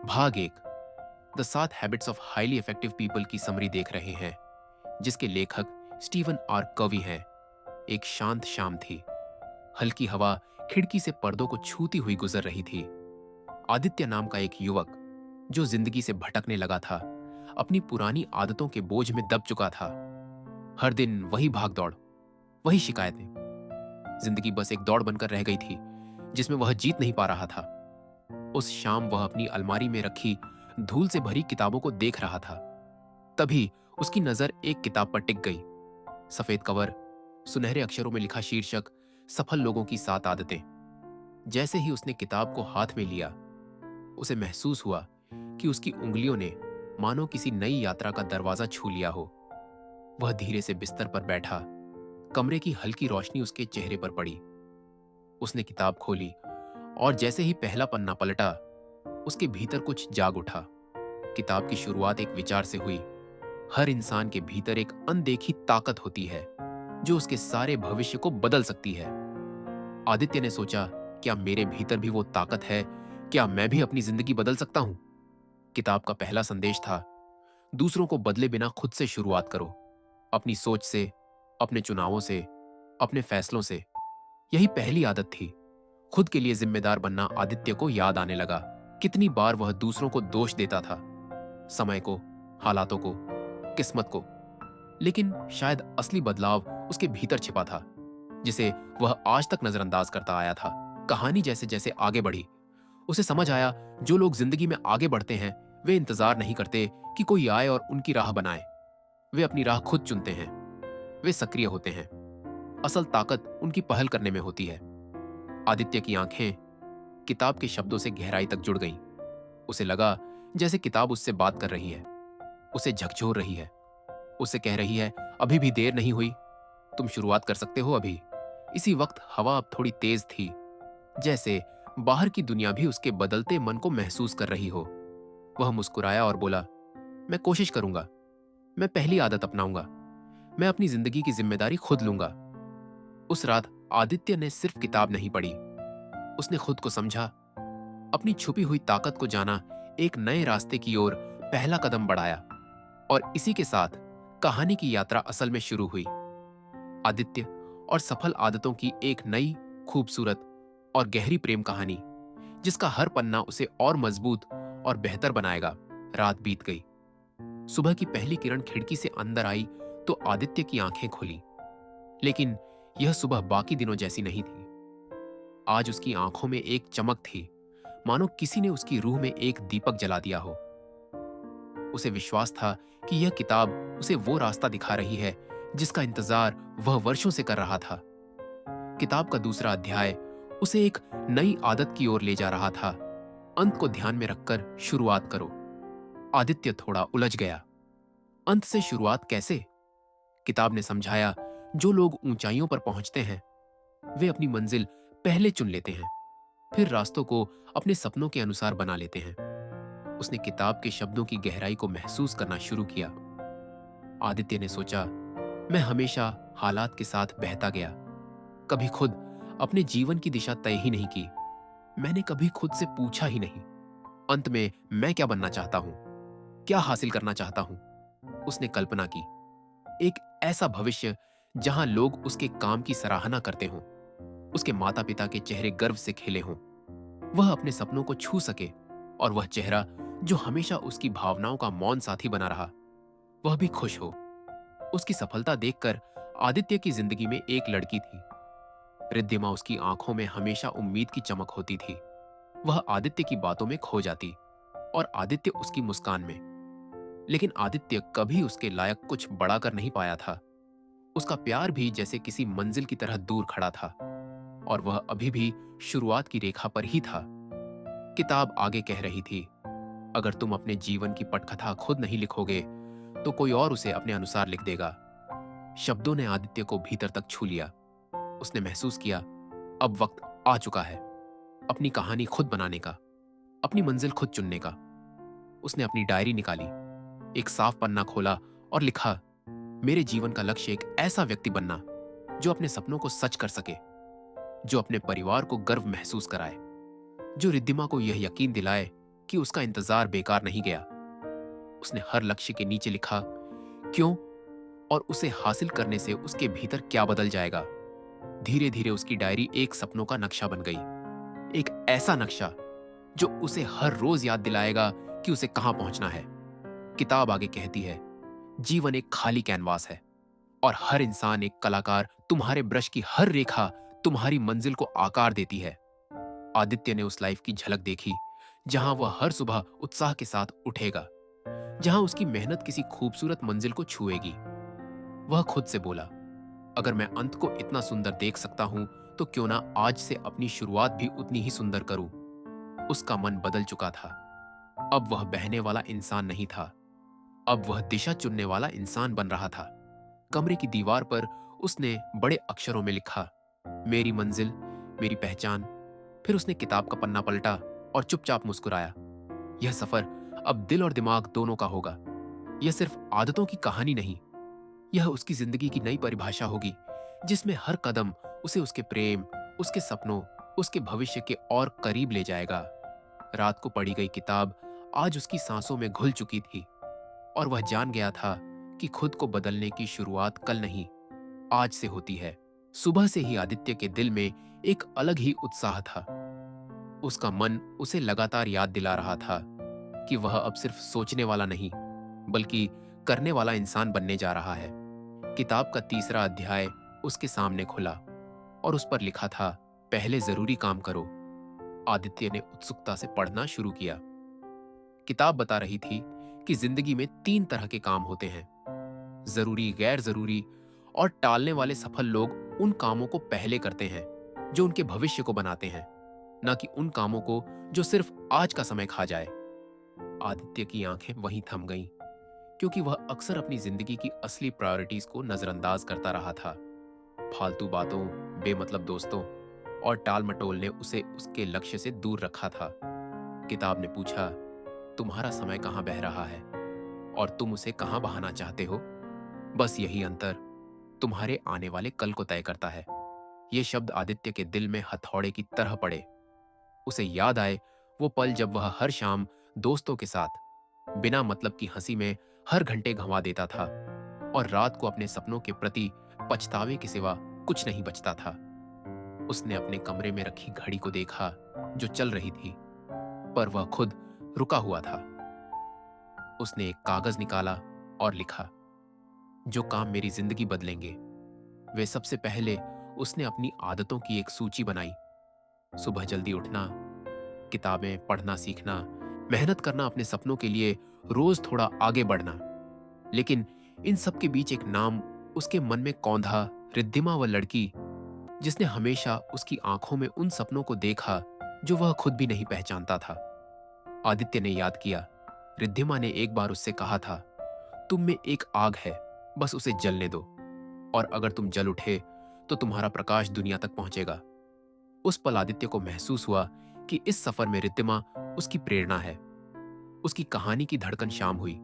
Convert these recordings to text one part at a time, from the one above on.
भाग एक, the 7 habits of highly effective people की समरी देख रहे हैं, जिसके लेखक स्टीवन आर कवी हैं। एक शांत शाम थी। हल्की हवा खिड़की से पर्दों को छूती हुई गुजर रही थी। आदित्य नाम का एक युवक, जो जिंदगी से भटकने लगा था, अपनी पुरानी आदतों के बोझ में दब चुका था। हर दिन वही भाग दौड़, वही शिकायतें। जिंदगी बस एक दौड़ बनकर रह गई थी, जिसमें वह जीत नहीं पा रहा था। उस शाम वह अपनी अलमारी में रखी धूल से भरी किताबों को देख रहा था। तभी उसकी नजर एक किताब पर टिक गई। सफेद कवर, सुनहरे अक्षरों में लिखा शीर्षक, सफल लोगों की 7 आदतें। जैसे ही उसने किताब को हाथ में लिया, उसे महसूस हुआ कि उसकी उंगलियों ने मानो किसी नई यात्रा का दरवाजा छू लिया हो। वह धीरे से बिस्तर पर बैठा। कमरे की हल्की रोशनी उसके चेहरे पर पड़ी। उसने किताब खोली और जैसे ही पहला पन्ना पलटा, उसके भीतर कुछ जाग उठा। किताब की शुरुआत एक विचार से हुई। हर इंसान के भीतर एक अनदेखी ताकत होती है, जो उसके सारे भविष्य को बदल सकती है। आदित्य ने सोचा, क्या मेरे भीतर भी वो ताकत है? क्या मैं भी अपनी जिंदगी बदल सकता हूं? किताब का पहला संदेश था, दूसरों को बदले बिना खुद से शुरुआत करो। अपनी सोच से, अपने चुनावों से, अपने फैसलों से। यही पहली आदत थी। खुद के लिए जिम्मेदार बनना आदित्य को याद आने लगा। कितनी बार वह दूसरों को दोष देता था, समय को, हालातों को, किस्मत को। लेकिन शायद असली बदलाव उसके भीतर छिपा था, जिसे वह आज तक नजरअंदाज करता आया था। कहानी जैसे जैसे आगे बढ़ी, उसे समझ आया, जो लोग जिंदगी में आगे बढ़ते हैं, वे इंतजार नहीं करते कि कोई आए और उनकी राह बनाए। वे अपनी राह खुद चुनते हैं। वे सक्रिय होते हैं। असल ताकत उनकी पहल करने में होती है। आदित्य की आंखें किताब के शब्दों से गहराई तक जुड़ गईं। उसे लगा जैसे किताब उससे बात कर रही है, उसे झकझोर रही है, उसे कह रही है, अभी भी देर नहीं हुई, तुम शुरुआत कर सकते हो अभी। इसी वक्त हवा अब थोड़ी तेज थी, जैसे बाहर की दुनिया भी उसके बदलते मन को महसूस कर रही हो। वह मुस्कुराया और बोला, मैं कोशिश करूंगा। मैं पहली आदत अपनाऊंगा। मैं अपनी जिंदगी की जिम्मेदारी खुद लूंगा। उस रात आदित्य ने सिर्फ किताब नहीं पढ़ी, उसने खुद को समझा, अपनी छुपी हुई ताकत को जाना, एक नए रास्ते की ओर पहला कदम बढ़ाया। और इसी के साथ कहानी की यात्रा असल में शुरू हुई। आदित्य और सफल आदतों की एक नई, खूबसूरत और गहरी प्रेम कहानी, जिसका हर पन्ना उसे और मजबूत और बेहतर बनाएगा। रात बीत गई। सुबह की पहली किरण खिड़की से अंदर आई तो आदित्य की आंखें खुली। लेकिन यह सुबह बाकी दिनों जैसी नहीं थी। आज उसकी आंखों में एक चमक थी, मानो किसी ने उसकी रूह में एक दीपक जला दिया हो। उसे विश्वास था कि यह किताब उसे वो रास्ता दिखा रही है, जिसका इंतजार वह वर्षों से कर रहा था। किताब का दूसरा अध्याय उसे एक नई आदत की ओर ले जा रहा था। अंत को ध्यान में रखकर शुरुआत करो। आदित्य थोड़ा उलझ गया। अंत से शुरुआत कैसे? किताब ने समझाया, जो लोग ऊंचाइयों पर पहुंचते हैं, वे अपनी मंजिल पहले चुन लेते हैं, फिर रास्तों को अपने सपनों के अनुसार बना लेते हैं। उसने किताब के शब्दों की गहराई को महसूस करना शुरू किया। आदित्य ने सोचा, मैं हमेशा हालात के साथ बहता गया, कभी खुद अपने जीवन की दिशा तय ही नहीं की। मैंने कभी खुद से पूछा ही नहीं, अंत में मैं क्या बनना चाहता हूं, क्या हासिल करना चाहता हूं। उसने कल्पना की, एक ऐसा भविष्य जहां लोग उसके काम की सराहना करते हों, उसके माता पिता के चेहरे गर्व से खिले हों, वह अपने सपनों को छू सके, और वह चेहरा जो हमेशा उसकी भावनाओं का मौन साथी बना रहा, वह भी खुश हो। उसकी सफलता देखकर आदित्य की जिंदगी में एक लड़की थी। रिद्धिमा उसकी आंखों में हमेशा उम्मीद की चमक होती थी। वह आदित्य की बातों में खो जाती और आदित्य उसकी मुस्कान में। लेकिन आदित्य कभी उसके लायक कुछ बड़ा कर नहीं पाया था। उसका प्यार भी जैसे किसी मंजिल की तरह दूर खड़ा था, और वह अभी भी शुरुआत की रेखा पर ही था। किताब आगे कह रही थी, अगर तुम अपने जीवन की पटकथा खुद नहीं लिखोगे, तो कोई और उसे अपने अनुसार लिख देगा। शब्दों ने आदित्य को भीतर तक छू लिया। उसने महसूस किया, अब वक्त आ चुका है अपनी कहानी खुद बनाने का, अपनी मंजिल खुद चुनने का। उसने अपनी डायरी निकाली, एक साफ पन्ना खोला और लिखा, मेरे जीवन का लक्ष्य एक ऐसा व्यक्ति बनना जो अपने सपनों को सच कर सके, जो अपने परिवार को गर्व महसूस कराए, जो रिद्धिमा को यह यकीन दिलाए कि उसका इंतजार बेकार नहीं गया। उसने हर लक्ष्य के नीचे लिखा क्यों और उसे हासिल करने से उसके भीतर क्या बदल जाएगा। धीरे धीरे उसकी डायरी एक सपनों का नक्शा बन गई, एक ऐसा नक्शा जो उसे हर रोज याद दिलाएगा कि उसे कहां पहुंचना है। किताब आगे कहती है, जीवन एक खाली कैनवास है और हर इंसान एक कलाकार। तुम्हारे ब्रश की हर रेखा तुम्हारी मंजिल को आकार देती है। आदित्य ने उस लाइफ की झलक देखी जहां वह हर सुबह उत्साह के साथ उठेगा, जहां उसकी मेहनत किसी खूबसूरत मंजिल को छुएगी। वह खुद से बोला, अगर मैं अंत को इतना सुंदर देख सकता हूं तो क्यों ना आज से अपनी शुरुआत भी उतनी ही सुंदर करूं। उसका मन बदल चुका था। अब वह बहने वाला इंसान नहीं था, अब वह दिशा चुनने वाला इंसान बन रहा था। कमरे की दीवार पर उसने बड़े अक्षरों में लिखा, मेरी मंजिल, मेरी पहचान। फिर उसने किताब का पन्ना पलटा और चुपचाप मुस्कुराया। यह सफर अब दिल और दिमाग दोनों का होगा। यह सिर्फ आदतों की कहानी नहीं, यह उसकी जिंदगी की नई परिभाषा होगी, जिसमें हर कदम उसे उसके प्रेम, उसके सपनों, उसके भविष्य के और करीब ले जाएगा। रात को पढ़ी गई किताब आज उसकी सांसों में घुल चुकी थी और वह जान गया था कि खुद को बदलने की शुरुआत कल नहीं, आज से होती है। सुबह से ही आदित्य के दिल में एक अलग ही उत्साह था। उसका मन उसे लगातार याद दिला रहा था कि वह अब सिर्फ सोचने वाला नहीं, बल्कि करने वाला इंसान बनने जा रहा है। किताब का तीसरा अध्याय उसके सामने खुला और उस पर लिखा था, पहले जरूरी काम करो। आदित्य ने उत्सुकता से पढ़ना शुरू किया। किताब बता रही थी कि जिंदगी में 3 तरह के काम होते हैं, जरूरी, गैर जरूरी और टालने वाले। सफल लोग उन कामों को पहले करते हैं जो उनके भविष्य को बनाते हैं, न कि उन कामों को जो सिर्फ आज का समय खा जाए। आदित्य की आंखें वहीं थम गईं, क्योंकि वह अक्सर अपनी जिंदगी की असली प्रायोरिटीज को नजरअंदाज करता रहा था। फालतू बातों, बेमतलब दोस्तों और टाल मटोल ने उसे उसके लक्ष्य से दूर रखा था। किताब ने पूछा, तुम्हारा समय कहां बह रहा है और तुम उसे कहां बहाना चाहते हो? बस यही अंतर तुम्हारे आने वाले कल को तय करता है। ये शब्द आदित्य के दिल में हथौड़े की तरह पड़े। उसे याद आए वो पल जब वह हर शाम दोस्तों के साथ बिना मतलब की हंसी में हर घंटे गंवा देता था और रात को अपने सपनों के प्रति पछतावे के सिवा कुछ नहीं बचता था। उसने अपने कमरे में रखी घड़ी को देखा जो चल रही थी, पर वह खुद रुका हुआ था। उसने एक कागज निकाला और लिखा, जो काम मेरी जिंदगी बदलेंगे। वे सबसे पहले उसने अपनी आदतों की एक सूची बनाई। सुबह जल्दी उठना, किताबें पढ़ना सीखना, मेहनत करना अपने सपनों के लिए, रोज थोड़ा आगे बढ़ना। लेकिन इन सब के बीच एक नाम उसके मन में कौंधा, रिद्धिमा, वह लड़की जिसने हमेशा उसकी आंखों में उन सपनों को देखा जो वह खुद भी नहीं पहचानता था। आदित्य ने याद किया, रिद्धिमा ने एक बार उससे कहा था, तुम में एक आग है, बस उसे जलने दो, और अगर तुम जल उठे तो तुम्हारा प्रकाश दुनिया तक पहुंचेगा। उस पल आदित्य को महसूस हुआ कि इस सफर में रिद्धिमा उसकी प्रेरणा है। उसकी कहानी की धड़कन शाम हुई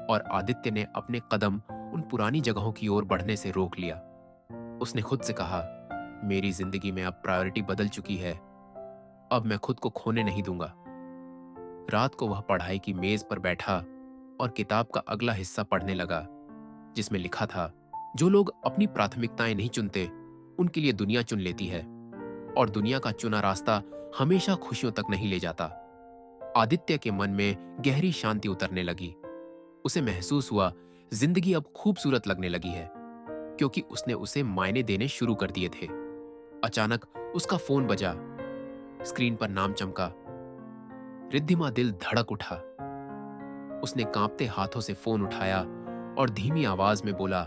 और आदित्य ने अपने कदम उन पुरानी जगहों की ओर बढ़ने से रोक लिया। उसने खुद से कहा, मेरी जिंदगी में अब प्रायोरिटी बदल चुकी है, अब मैं खुद को खोने नहीं दूंगा। रात को वह पढ़ाई की मेज पर बैठा और किताब का अगला हिस्सा पढ़ने लगा, जिसमें लिखा था, जो लोग अपनी प्राथमिकताएं नहीं चुनते उनके लिए दुनिया चुन लेती है, और दुनिया का चुना रास्ता हमेशा खुशियों तक नहीं ले जाता। आदित्य के मन में गहरी शांति उतरने लगी। उसे महसूस हुआ जिंदगी अब खूबसूरत लगने लगी है, क्योंकि उसने उसे मायने देने शुरू कर दिए थे। अचानक उसका फोन बजा। स्क्रीन पर नाम चमका। रिद्धिमा। दिल धड़क उठा। उसने कांपते हाथों से फोन उठाया और धीमी आवाज में बोला,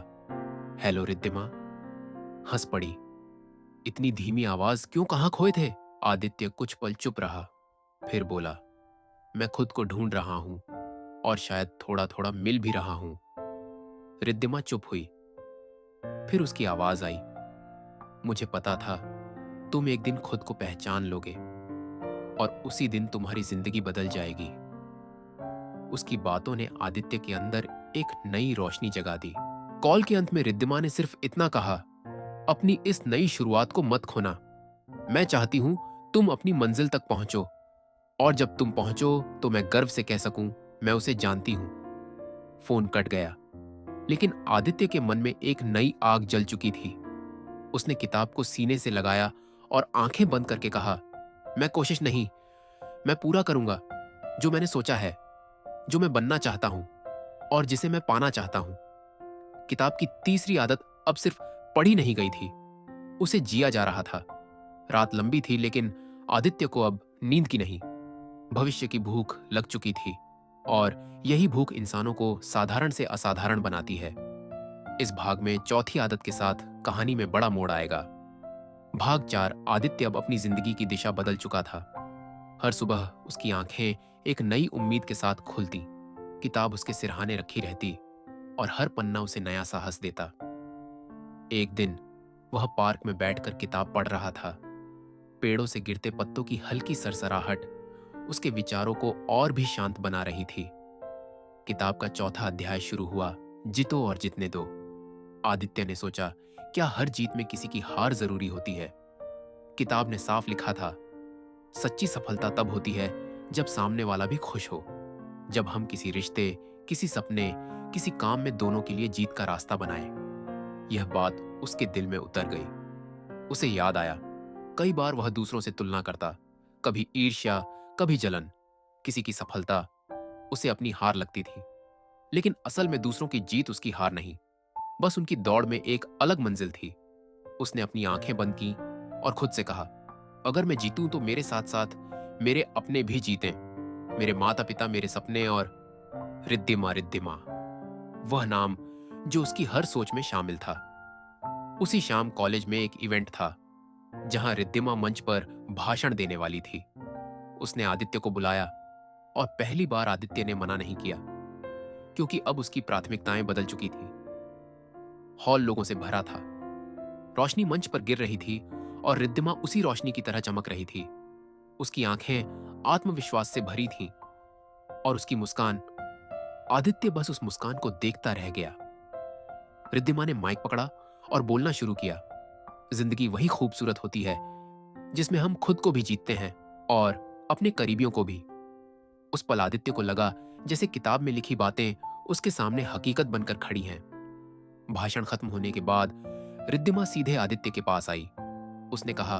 हेलो रिद्धिमा। हंस पड़ी। इतनी धीमी आवाज क्यों, कहां खोए थे? आदित्य कुछ पल चुप रहा, फिर बोला, मैं खुद को ढूंढ रहा हूं और शायद थोड़ा थोड़ा मिल भी रहा हूं। रिद्धिमा चुप हुई। फिर उसकी आवाज आई, मुझे पता था तुम एक दिन खुद को पहचान लोगे और उसी दिन तुम्हारी जिंदगी बदल जाएगी। उसकी बातों ने आदित्य के अंदर एक नई रोशनी जगा दी। कॉल के अंत में रिद्धिमा ने सिर्फ इतना कहा, अपनी इस नई शुरुआत को मत खोना। मैं चाहती हूं तुम अपनी मंजिल तक पहुंचो और जब तुम पहुंचो तो मैं गर्व से कह सकूं मैं उसे जानती हूं। फोन कट गया, लेकिन आदित्य के मन में एक नई आग जल चुकी थी। उसने किताब को सीने से लगाया और आंखें बंद करके कहा, मैं कोशिश नहीं, मैं पूरा करूंगा जो मैंने सोचा है, जो मैं बनना चाहता हूं और जिसे मैं पाना चाहता हूं। किताब की तीसरी आदत अब सिर्फ पढ़ी नहीं गई थी, उसे जिया जा रहा था। रात लंबी थी, लेकिन आदित्य को अब नींद की नहीं, भविष्य की भूख लग चुकी थी। और यही भूख इंसानों को साधारण से असाधारण बनाती है। इस भाग में चौथी आदत के साथ कहानी में बड़ा मोड़ आएगा। भाग 4। आदित्य अब अपनी जिंदगी की दिशा बदल चुका था। हर सुबह उसकी आंखें एक नई उम्मीद के साथ खुलती, किताब उसके सिरहाने रखी रहती और हर पन्ना उसे नया साहस देता। एक दिन वह पार्क में बैठकर किताब पढ़ रहा था। पेड़ों से गिरते पत्तों की हल्की सरसराहट उसके विचारों को और भी शांत बना रही थी। किताब का चौथा अध्याय शुरू हुआ, जीतो और जीतने दो। आदित्य ने सोचा, क्या हर जीत में किसी की हार जरूरी होती है? किताब ने साफ लिखा था, सच्ची सफलता तब होती है जब सामने वाला भी खुश हो, जब हम किसी रिश्ते, किसी सपने, किसी काम में दोनों के लिए जीत का रास्ता बनाएं। यह बात उसके दिल में उतर गई। उसे याद आया, कई बार वह दूसरों से तुलना करता, कभी ईर्ष्या, कभी जलन। किसी की सफलता उसे अपनी हार लगती थी, लेकिन असल में दूसरों की जीत उसकी हार नहीं, बस उनकी दौड़ में एक अलग मंजिल थी। उसने अपनी आंखें बंद की और खुद से कहा, अगर मैं जीतूं तो मेरे साथ साथ मेरे अपने भी जीतें, मेरे माता पिता, मेरे सपने और रिद्धिमा। रिद्धिमा, वह नाम जो उसकी हर सोच में शामिल था। उसी शाम कॉलेज में एक इवेंट था जहां रिद्धिमा मंच पर भाषण देने वाली थी। उसने आदित्य को बुलाया और पहली बार आदित्य ने मना नहीं किया, क्योंकि अब उसकी प्राथमिकताएं बदल चुकी थी। हॉल लोगों से भरा था, रोशनी मंच पर गिर रही थी और रिद्धिमा उसी रोशनी की तरह चमक रही थी। उसकी आंखें आत्मविश्वास से भरी थीं और उसकी मुस्कान, आदित्य बस उस मुस्कान को देखता रह गया। रिद्धिमा ने माइक पकड़ा और बोलना शुरू किया, जिंदगी वही खूबसूरत होती है जिसमें हम खुद को भी जीतते हैं और अपने करीबियों को भी। उस पल आदित्य को लगा जैसे किताब में लिखी बातें उसके सामने हकीकत बनकर खड़ी हैं। भाषण खत्म होने के बाद रिद्धिमा सीधे आदित्य के पास आई। उसने कहा,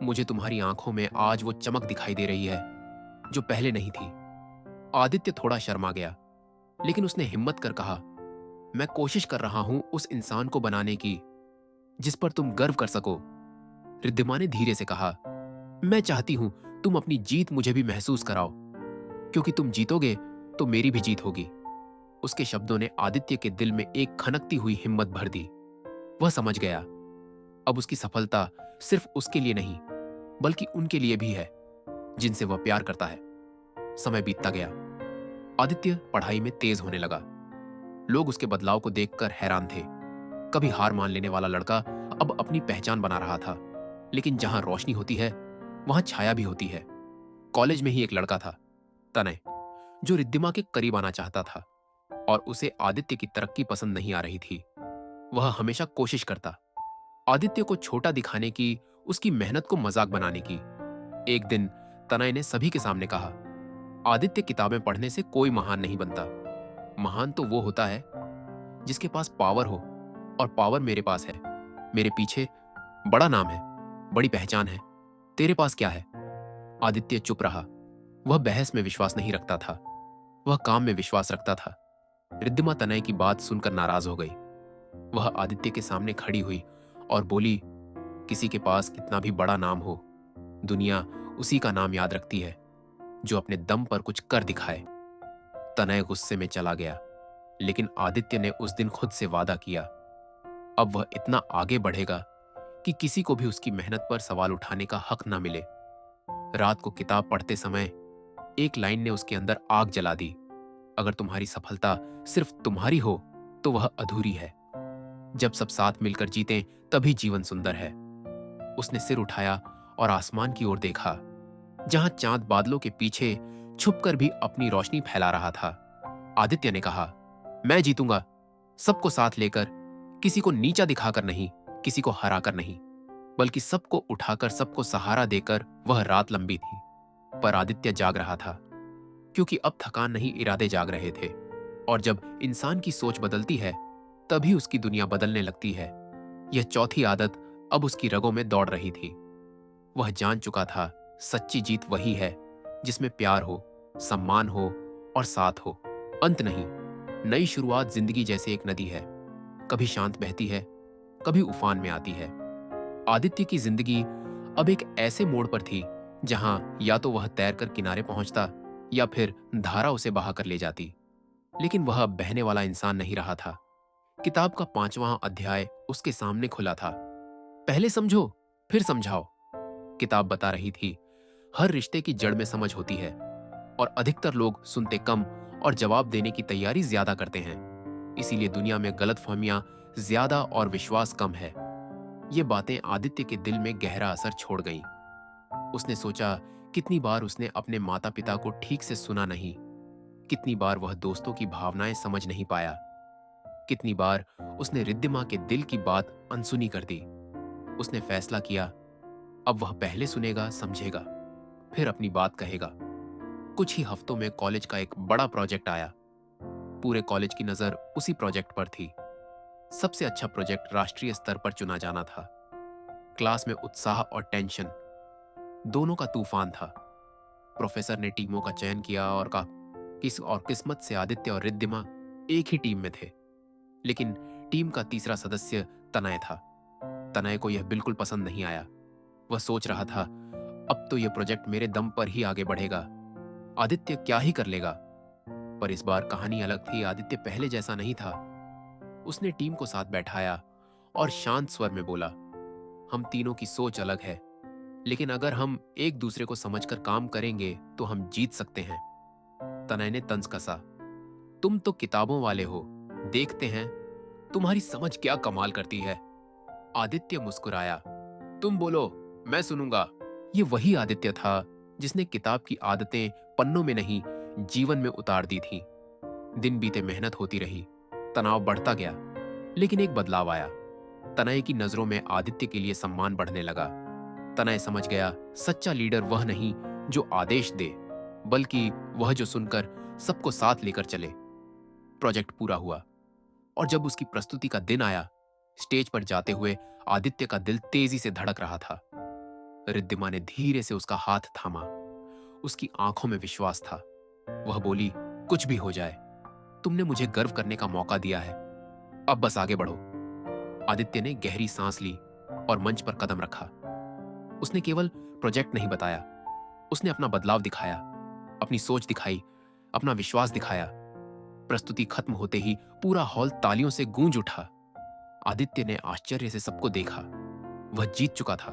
मुझे तुम्हारी आंखों में आज वो चमक दिखाई दे रही है जो पहले नहीं थी। आदित्य थोड़ा शर्मा गया, लेकिन उसने हिम्मत कर कहा, मैं कोशिश कर रहा हूं उस इंसान को बनाने की जिस पर तुम गर्व कर सको। रिद्धिमा ने धीरे से कहा, मैं चाहती हूं तुम अपनी जीत मुझे भी महसूस कराओ, क्योंकि तुम जीतोगे तो मेरी भी जीत होगी। उसके शब्दों ने आदित्य के दिल में एक खनकती हुई हिम्मत भर दी। वह समझ गया, अब उसकी सफलता सिर्फ उसके लिए नहीं, बल्कि उनके लिए भी है जिनसे वह प्यार करता है। समय बीतता गया। आदित्य पढ़ाई में तेज होने लगा। लोग उसके बदलाव को देखकर हैरान थे। कभी हार मान लेने वाला लड़का अब अपनी पहचान बना रहा था। लेकिन जहां रोशनी होती है वहां छाया भी होती है। कॉलेज में ही एक लड़का था, तनय, जो रिद्धिमा के करीब आना चाहता था और उसे आदित्य की तरक्की पसंद नहीं आ रही थी। वह हमेशा कोशिश करता, आदित्य को छोटा दिखाने की, उसकी मेहनत को मजाक बनाने की। एक दिन तनय ने सभी के सामने कहा, आदित्य किताबें पढ़ने से कोई महान नहीं बनता। महान तो वो होता है जिसके पास पावर हो, और पावर मेरे पास है। मेरे पीछे बड़ा नाम है, बड़ी पहचान है। तेरे पास क्या है? आदित्य चुप रहा। वह बहस में विश्वास नहीं रखता था, वह काम में विश्वास रखता था। रिद्धिमा तनय की बात सुनकर नाराज हो गई। वह आदित्य के सामने खड़ी हुई और बोली, किसी के पास कितना भी बड़ा नाम हो, दुनिया उसी का नाम याद रखती है जो अपने दम पर कुछ कर दिखाए। तनय गुस्से में चला गया, लेकिन आदित्य ने उस दिन खुद से वादा किया, अब वह इतना आगे बढ़ेगा कि किसी को भी उसकी मेहनत पर सवाल उठाने का हक ना मिले। रात को किताब पढ़ते समय एक लाइन ने उसके अंदर आग जला दी, अगर तुम्हारी सफलता सिर्फ तुम्हारी हो तो वह अधूरी है। जब सब साथ मिलकर जीतें तभी जीवन सुंदर है। उसने सिर उठाया और आसमान की ओर देखा, जहां चांद बादलों के पीछे छुपकर भी अपनी रोशनी फैला रहा था। आदित्य ने कहा, मैं जीतूंगा, सबको साथ लेकर, किसी को नीचा दिखाकर नहीं, किसी को हराकर नहीं, बल्कि सबको उठाकर, सबको सहारा देकर। वह रात लंबी थी, पर आदित्य जाग रहा था, क्योंकि अब थकान नहीं, इरादे जाग रहे थे। और जब इंसान की सोच बदलती है, तभी उसकी दुनिया बदलने लगती है। यह चौथी आदत अब उसकी रगों में दौड़ रही थी। वह जान चुका था, सच्ची जीत वही है जिसमें प्यार हो, सम्मान हो और साथ हो, अंत नहीं। नई शुरुआत जिंदगी जैसे एक नदी है, कभी शांत बहती है, कभी उफान में आती है। आदित्य की जिंदगी अब एक ऐसे मोड़ पर थी जहां या तो वह तैरकर किनारे पहुंचता या फिर धारा उसे बहा कर ले जाती। लेकिन वह अब बहने वाला इंसान नहीं रहा था। किताब का 5वां अध्याय उसके सामने खुला था। पहले समझो, फिर समझाओ, किताब बता रही थी। हर रिश्ते की जड़ में समझ होती है, और अधिकतर लोग सुनते कम और जवाब देने की तैयारी ज्यादा करते हैं। इसीलिए दुनिया में गलतफहमियां ज्यादा और विश्वास कम है। ये बातें आदित्य के दिल में गहरा असर छोड़ गईं। उसने सोचा, कितनी बार उसने अपने माता पिता को ठीक से सुना नहीं, कितनी बार वह दोस्तों की भावनाएं समझ नहीं पाया, कितनी बार उसने रिद्धिमा के दिल की बात अनसुनी कर दी। उसने फैसला किया, अब वह पहले सुनेगा, समझेगा, फिर अपनी बात कहेगा। कुछ ही हफ्तों में कॉलेज का एक बड़ा प्रोजेक्ट आया। पूरे कॉलेज की नजर उसी प्रोजेक्ट पर थी। सबसे अच्छा प्रोजेक्ट राष्ट्रीय स्तर पर चुना जाना था। क्लास में उत्साह और टेंशन दोनों का तूफान था। प्रोफेसर ने टीमों का चयन किया और किस्मत से आदित्य और रिद्धिमा एक ही टीम में थे। लेकिन टीम का तीसरा सदस्य तनय था। तनय को यह बिल्कुल पसंद नहीं आया। वह सोच रहा था, अब तो यह प्रोजेक्ट मेरे दम पर ही आगे बढ़ेगा, आदित्य क्या ही कर लेगा। पर इस बार कहानी अलग थी। आदित्य पहले जैसा नहीं था। उसने टीम को साथ बैठाया और शांत स्वर में बोला, हम तीनों की सोच अलग है, लेकिन अगर हम एक दूसरे को समझकर काम करेंगे तो हम जीत सकते हैं। तनय ने तंज कसा, तुम तो किताबों वाले हो, देखते हैं तुम्हारी समझ क्या कमाल करती है। आदित्य मुस्कुराया, तुम बोलो, मैं सुनूंगा। ये वही आदित्य था जिसने किताब की आदतें पन्नों में नहीं, जीवन में उतार दी थी। दिन बीते मेहनत होती रही, तनाव बढ़ता गया, लेकिन एक बदलाव आया। तनय की नजरों में आदित्य के लिए सम्मान बढ़ने लगा। तनय समझ गया, सच्चा लीडर वह नहीं जो आदेश दे, बल्कि वह जो सुनकर सबको साथ लेकर चले। प्रोजेक्ट पूरा हुआ, और जब उसकी प्रस्तुति का दिन आया, स्टेज पर जाते हुए आदित्य का दिल तेजी से धड़क रहा था। रिद्धिमा ने धीरे से उसका हाथ थामा। उसकी आंखों में विश्वास था। वह बोली, कुछ भी हो जाए, तुमने मुझे गर्व करने का मौका दिया है, अब बस आगे बढ़ो। आदित्य ने गहरी सांस ली और मंच पर कदम रखा। उसने केवल प्रोजेक्ट नहीं बताया, उसने अपना बदलाव दिखाया, अपनी सोच दिखाई, अपना विश्वास दिखाया। प्रस्तुति खत्म होते ही पूरा हॉल तालियों से गूंज उठा। आदित्य ने आश्चर्य से सबको देखा। वह जीत चुका था,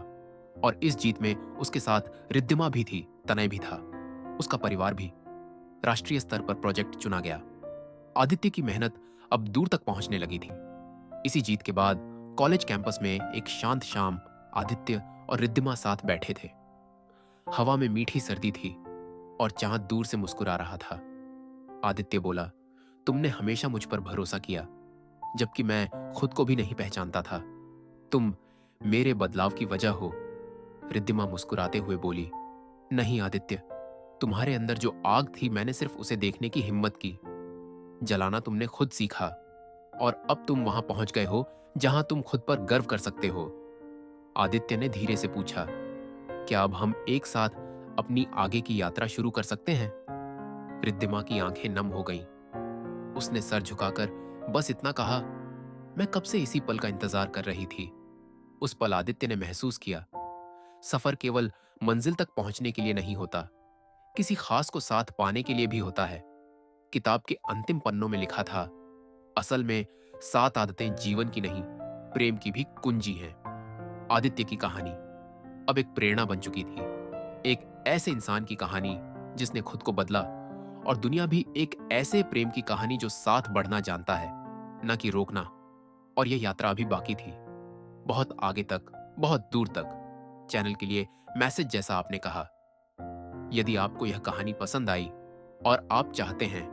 और इस जीत में उसके साथ रिद्धिमा भी थी, तनय भी था, उसका परिवार भी। राष्ट्रीय स्तर पर प्रोजेक्ट चुना गया। आदित्य की मेहनत अब दूर तक पहुंचने लगी थी। इसी जीत के बाद कॉलेज कैंपस में एक शांत शाम आदित्य और रिद्धिमा साथ बैठे थे। हवा में मीठी सर्दी थी और चांद दूर से मुस्कुरा रहा था। आदित्य बोला, तुमने हमेशा मुझ पर भरोसा किया, जबकि मैं खुद को भी नहीं पहचानता था। तुम मेरे बदलाव की वजह हो। रिद्धिमा मुस्कुराते हुए बोली, नहीं आदित्य, तुम्हारे अंदर जो आग थी, मैंने सिर्फ उसे देखने की हिम्मत की। जलाना तुमने खुद सीखा, और अब तुम वहां पहुंच गए हो जहां तुम खुद पर गर्व कर सकते हो। आदित्य ने धीरे से पूछा, क्या अब हम एक साथ अपनी आगे की यात्रा शुरू कर सकते हैं? रिद्धिमा की आंखें नम हो गईं। उसने सर झुकाकर बस इतना कहा, मैं कब से इसी पल का इंतजार कर रही थी। उस पल आदित्य ने महसूस किया, सफर केवल मंजिल तक पहुंचने के लिए नहीं होता, किसी खास को साथ पाने के लिए भी होता है। किताब के अंतिम पन्नों में लिखा था, असल में 7 आदतें जीवन की नहीं, प्रेम की भी कुंजी हैं। आदित्य की कहानी अब एक प्रेरणा बन चुकी थी। एक ऐसे इंसान की कहानी जिसने खुद को बदला, और दुनिया भी एक ऐसे प्रेम की कहानी जो साथ बढ़ना जानता है, न कि रोकना। और यह यात्रा अभी बाकी थी, बहुत आगे तक, बहुत दूर तक। चैनल के लिए मैसेज जैसा आपने कहा। यदि आपको यह कहानी पसंद आई और आप चाहते हैं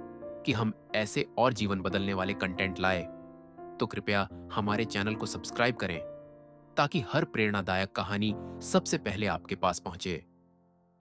कि हम ऐसे और जीवन बदलने वाले कंटेंट लाए, तो कृपया हमारे चैनल को सब्सक्राइब करें, ताकि हर प्रेरणादायक कहानी सबसे पहले आपके पास पहुंचे।